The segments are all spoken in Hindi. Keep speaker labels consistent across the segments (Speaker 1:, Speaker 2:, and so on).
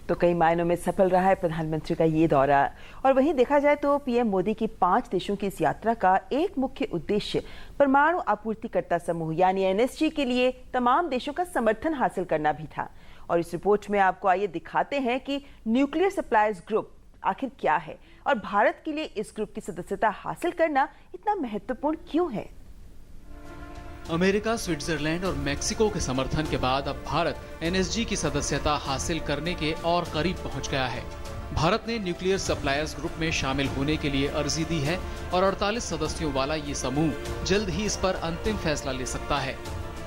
Speaker 1: तो कई मायनों में सफल रहा है प्रधानमंत्री का ये दौरा। और वहीं देखा जाए तो पीएम मोदी की 5 देशों की इस यात्रा का एक मुख्य उद्देश्य परमाणु आपूर्तिकर्ता समूह यानी एनएसजी के लिए तमाम देशों का समर्थन हासिल करना भी था। और इस रिपोर्ट में आपको आइए दिखाते हैं कि न्यूक्लियर सप्लायर्स ग्रुप आखिर क्या है और भारत के लिए इस ग्रुप की सदस्यता हासिल करना इतना महत्वपूर्ण क्यों है।
Speaker 2: अमेरिका, स्विट्जरलैंड और मेक्सिको के समर्थन के बाद अब भारत एनएसजी की सदस्यता हासिल करने के और करीब पहुंच गया है। भारत ने न्यूक्लियर सप्लायर्स ग्रुप में शामिल होने के लिए अर्जी दी है और 48 सदस्यों वाला ये समूह जल्द ही इस पर अंतिम फैसला ले सकता है।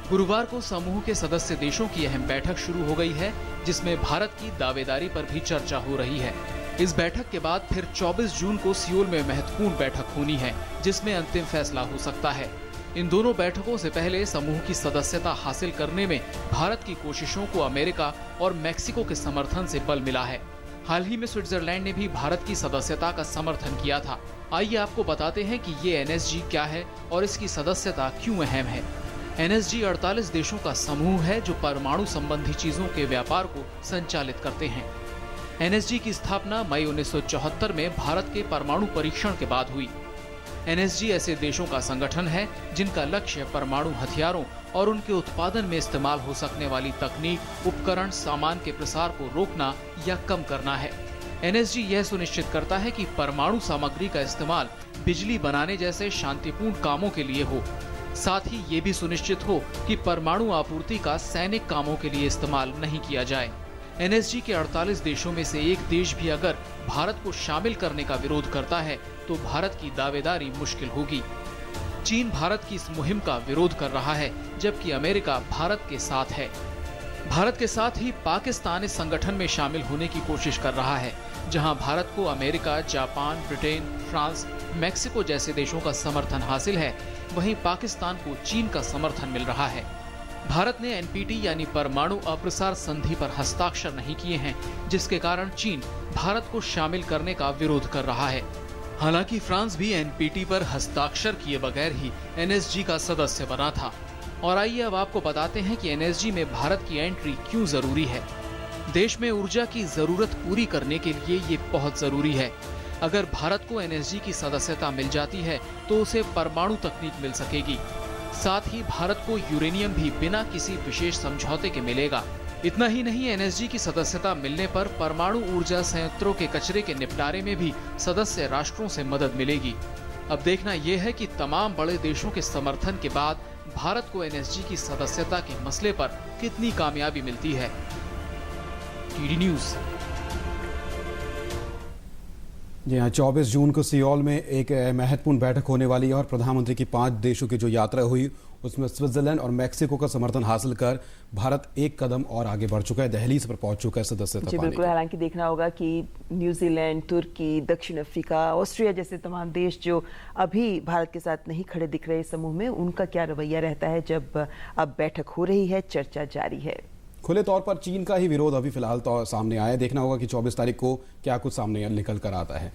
Speaker 2: गुरुवार को समूह के सदस्य देशों की अहम बैठक शुरू हो गई है, जिसमें भारत की दावेदारी पर भी चर्चा हो रही है। इस बैठक के बाद फिर 24 जून को सियोल में महत्वपूर्ण बैठक होनी है, जिसमें अंतिम फैसला हो सकता है। इन दोनों बैठकों से पहले समूह की सदस्यता हासिल करने में भारत की कोशिशों को अमेरिका और मेक्सिको के समर्थन से बल मिला है। हाल ही में स्विट्जरलैंड ने भी भारत की सदस्यता का समर्थन किया था। आइए आपको बताते हैं कि ये एनएसजी क्या है और इसकी सदस्यता क्यों अहम है। एनएसजी 48 देशों का समूह है जो परमाणु संबंधी चीजों के व्यापार को संचालित करते हैं। एनएसजी की स्थापना मई 1974 में भारत के परमाणु परीक्षण के बाद हुई। एनएसजी ऐसे देशों का संगठन है जिनका लक्ष्य परमाणु हथियारों और उनके उत्पादन में इस्तेमाल हो सकने वाली तकनीक, उपकरण, सामान के प्रसार को रोकना या कम करना है। एनएसजी यह सुनिश्चित करता है कि परमाणु सामग्री का इस्तेमाल बिजली बनाने जैसे शांतिपूर्ण कामों के लिए हो। साथ ही ये भी सुनिश्चित हो कि परमाणु आपूर्ति का सैनिक कामों के लिए इस्तेमाल नहीं किया जाए। एनएसजी के 48 देशों में से एक देश भी अगर भारत को शामिल करने का विरोध करता है तो भारत की दावेदारी मुश्किल होगी। चीन भारत की इस मुहिम का विरोध कर रहा है, जबकि अमेरिका भारत के साथ है। भारत के साथ ही पाकिस्तान इस संगठन में शामिल होने की कोशिश कर रहा है, जहां भारत को America, Japan, Britain, France, Mexico जैसे देशों का समर्थन हासिल है, वहीं पाकिस्तान को चीन का समर्थन मिल रहा है। भारत ने एनपीटी यानी परमाणु अप्रसार संधि पर हस्ताक्षर नहीं किए हैं, जिसके कारण चीन भारत को शामिल करने का विरोध कर रहा है। हालांकि फ्रांस भी एनपीटी पर हस्ताक्षर किए बगैर ही एनएसजी का सदस्य बना था। और आइए अब आपको बताते हैं कि एनएसजी में भारत की एंट्री क्यों जरूरी है। देश में ऊर्जा की जरूरत पूरी करने के लिए ये बहुत जरूरी है। अगर भारत को एनएसजी की सदस्यता मिल जाती है तो उसे परमाणु तकनीक मिल सकेगी। साथ ही भारत को यूरेनियम भी बिना किसी विशेष समझौते के मिलेगा। इतना ही नहीं, एनएसजी की सदस्यता मिलने पर परमाणु ऊर्जा संयंत्रों के कचरे के निपटारे में भी सदस्य राष्ट्रों से मदद मिलेगी। अब देखना यह है कि तमाम बड़े देशों के समर्थन के बाद भारत को एनएसजी की सदस्यता के मसले पर कितनी कामयाबी मिलती है। TD news.
Speaker 3: जी हाँ, 24 जून को सियोल में एक महत्वपूर्ण बैठक होने वाली है और प्रधानमंत्री की 5 देशों की जो यात्रा हुई उसमें स्विट्जरलैंड और मेक्सिको का समर्थन हासिल कर भारत एक कदम और आगे बढ़ चुका है, दहलीज पर पहुंच चुका है सदस्यता पाने।
Speaker 1: बिल्कुल, हालांकि देखना होगा कि न्यूजीलैंड, तुर्की, दक्षिण अफ्रीका, ऑस्ट्रिया जैसे तमाम देश जो अभी भारत के साथ नहीं खड़े दिख रहे समूह में, उनका क्या रवैया रहता है जब अब बैठक हो रही है, चर्चा जारी है।
Speaker 3: खुले तौर पर चीन का ही विरोध अभी फिलहाल तो सामने आया है। देखना होगा कि 24 तारीख को क्या कुछ सामने निकल कर आता है।